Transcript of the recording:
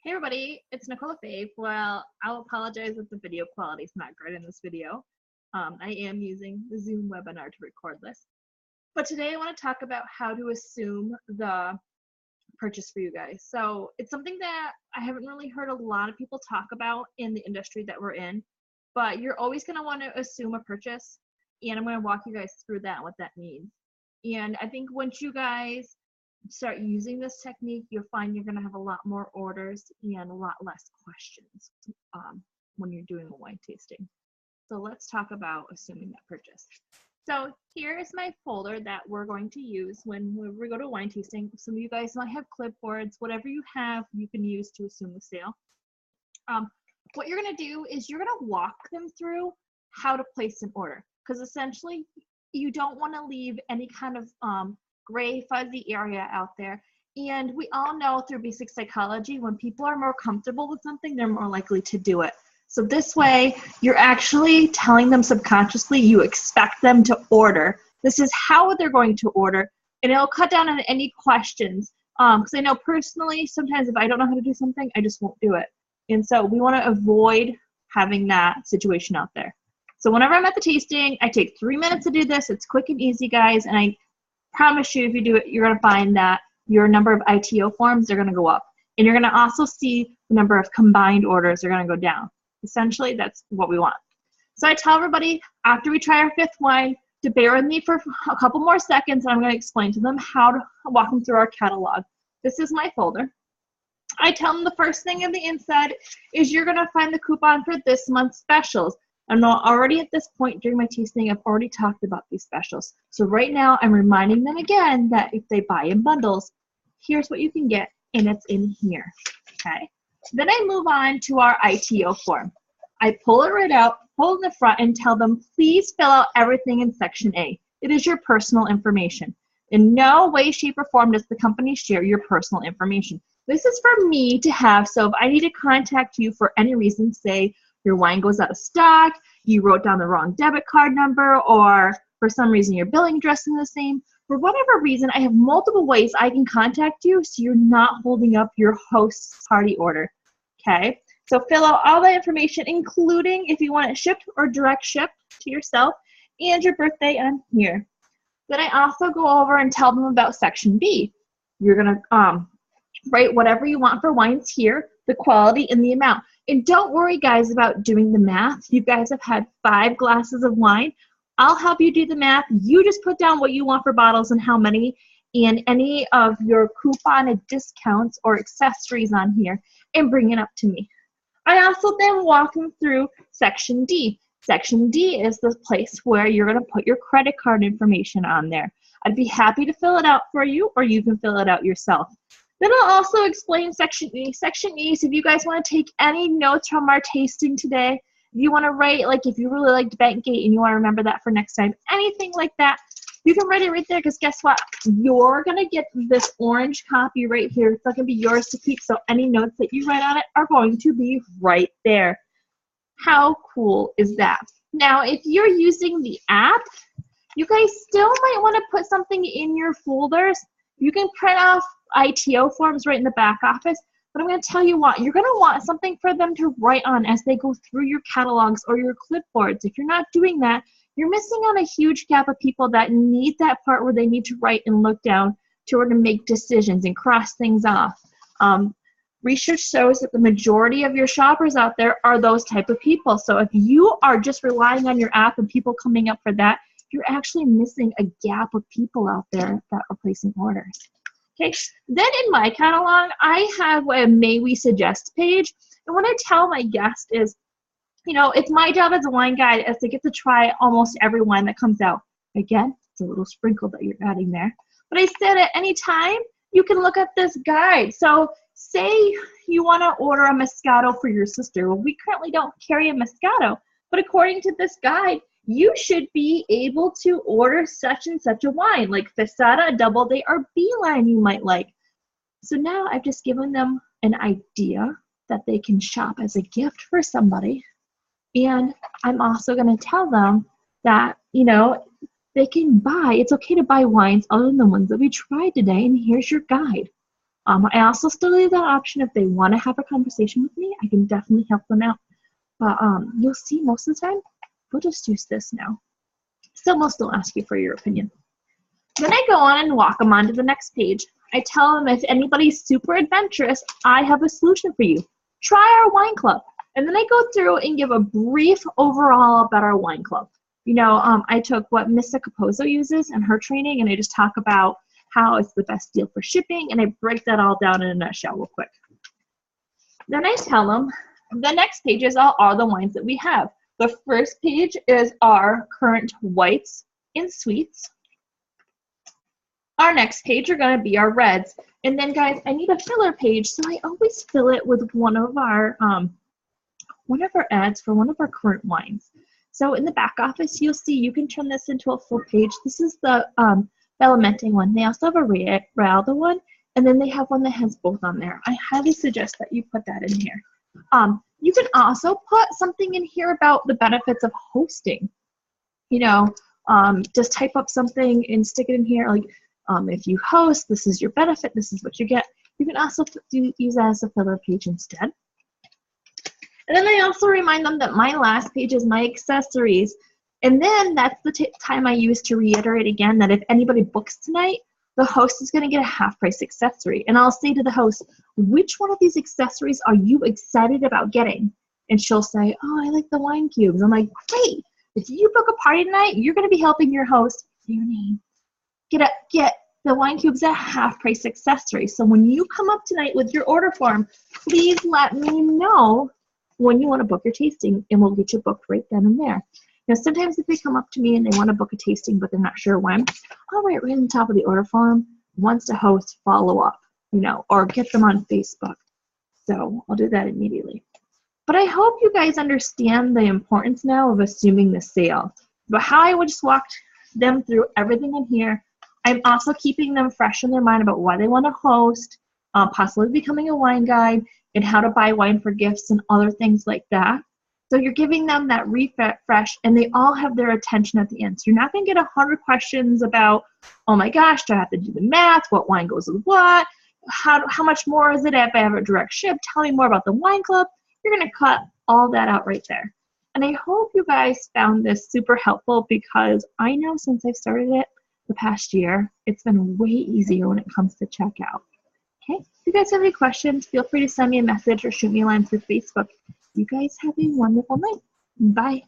Hey everybody, it's Nicola Fave. Well, I'll apologize if the video quality is not great in this video. I am using the Zoom webinar to record this. But today I want to talk about how to assume the purchase for you guys. So it's something that I haven't really heard a lot of people talk about in the industry that we're in, but you're always going to want to assume a purchase, and I'm going to walk you guys through that, what that means. And I think once you guys start using this technique, you'll find you're going to have a lot more orders and a lot less questions when you're doing a wine tasting. So let's talk about assuming that purchase. So here is my folder that we're going to use when we go to wine tasting. Some of you guys might have clipboards. Whatever you have, you can use to assume the sale. What you're going to do is you're going to walk them through how to place an order, because essentially you don't want to leave any kind of gray fuzzy area out there. And we all know through basic psychology, when people are more comfortable with something, they're more likely to do it. So this way, you're actually telling them subconsciously you expect them to order. This is how they're going to order, and it'll cut down on any questions. Because I know personally, sometimes if I don't know how to do something, I just won't do it. And so we want to avoid having that situation out there. So whenever I'm at the tasting, I take 3 minutes to do this. It's quick and easy, guys, and I promise you, if you do it, you're going to find that your number of ITO forms are going to go up. And you're going to also see the number of combined orders are going to go down. Essentially, that's what we want. So I tell everybody, after we try our fifth wine, to bear with me for a couple more seconds, and I'm going to explain to them how to walk them through our catalog. This is my folder. I tell them the first thing on the inside is you're going to find the coupon for this month's specials. And already at this point during my tasting, I've already talked about these specials. So right now, I'm reminding them again that if they buy in bundles, here's what you can get, and it's in here, okay? Then I move on to our ITO form. I pull it right out, pull in the front, and tell them, please fill out everything in Section A. It is your personal information. In no way, shape, or form does the company share your personal information. This is for me to have, so if I need to contact you for any reason, say, your wine goes out of stock, you wrote down the wrong debit card number, or for some reason your billing address is the same. For whatever reason, I have multiple ways I can contact you so you're not holding up your host's party order, okay? So fill out all that information, including if you want it shipped or direct shipped to yourself, and your birthday on here. Then I also go over and tell them about Section B. You're gonna write whatever you want for wines here, the quality and the amount. And don't worry, guys, about doing the math. You guys have had 5 glasses of wine. I'll help you do the math. You just put down what you want for bottles and how many, and any of your coupon discounts or accessories on here, and bring it up to me. I also then walk them through Section D. Section D is the place where you're going to put your credit card information on there. I'd be happy to fill it out for you, or you can fill it out yourself. Then I'll also explain Section E. Section E is if you guys want to take any notes from our tasting today, if you want to write, like if you really liked Bankgate and you want to remember that for next time, anything like that, you can write it right there, because guess what? You're going to get this orange copy right here. It's not going to be yours to keep, so any notes that you write on it are going to be right there. How cool is that? Now, if you're using the app, you guys still might want to put something in your folders. You can print off ITO forms right in the back office, but I'm going to tell you what, you're going to want something for them to write on as they go through your catalogs or your clipboards. If you're not doing that, you're missing on a huge gap of people that need that part where they need to write and look down to order to make decisions and cross things off. Research shows that the majority of your shoppers out there are those type of people. So if you are just relying on your app and people coming up for that, you're actually missing a gap of people out there that are placing orders. Okay, then in my catalog, I have a May We Suggest page. And what I tell my guests is, you know, it's my job as a wine guide as to get to try almost every wine that comes out. Again, it's a little sprinkle that you're adding there. But I said at any time, you can look at this guide. So say you want to order a Moscato for your sister. Well, we currently don't carry a Moscato, but according to this guide, you should be able to order such and such a wine, like Fessata, Doubleday, or Beeline you might like. So now I've just given them an idea that they can shop as a gift for somebody. And I'm also going to tell them that, you know, they can buy, it's okay to buy wines other than the ones that we tried today, and here's your guide. I also still leave that option if they want to have a conversation with me. I can definitely help them out. But you'll see most of the time, we'll just use this now. Still, most will ask you for your opinion. Then I go on and walk them on to the next page. I tell them if anybody's super adventurous, I have a solution for you. Try our wine club. And then I go through and give a brief overall about our wine club. You know, I took what Missa Capozzo uses in her training, and I just talk about how it's the best deal for shipping, and I break that all down in a nutshell real quick. Then I tell them the next pages are all the wines that we have. The first page is our current whites and sweets. Our next page are going to be our reds. And then, guys, I need a filler page, so I always fill it with one of our ads for one of our current wines. So in the back office, you'll see you can turn this into a full page. This is the Bellamente one. They also have a Realda one, and then they have one that has both on there. I highly suggest that you put that in here. You can also put something in here about the benefits of hosting. You know, just type up something and stick it in here. Like, if you host, this is your benefit. This is what you get. You can also use that as a filler page instead. And then I also remind them that my last page is my accessories. And then that's the time I use to reiterate again that if anybody books tonight, the host is going to get a half-price accessory. And I'll say to the host, which one of these accessories are you excited about getting? And she'll say, oh, I like the wine cubes. I'm like, great. If you book a party tonight, you're going to be helping your host, your name, get the wine cubes at half-price accessory. So when you come up tonight with your order form, please let me know when you want to book your tasting, and we'll get you booked right then and there. Now, sometimes if they come up to me and they want to book a tasting, but they're not sure when, I'll write right on the top of the order form, wants to host, follow up, you know, or get them on Facebook. So I'll do that immediately. But I hope you guys understand the importance now of assuming the sale. But how I would just walk them through everything in here. I'm also keeping them fresh in their mind about why they want to host, possibly becoming a wine guide, and how to buy wine for gifts and other things like that. So you're giving them that refresh, and they all have their attention at the end. So you're not going to get 100 questions about, oh my gosh, do I have to do the math? What wine goes with what? How much more is it if I have a direct ship? Tell me more about the wine club. You're going to cut all that out right there. And I hope you guys found this super helpful, because I know since I started it the past year, it's been way easier when it comes to checkout. Okay, if you guys have any questions, feel free to send me a message or shoot me a line through Facebook. You guys have a wonderful night. Bye.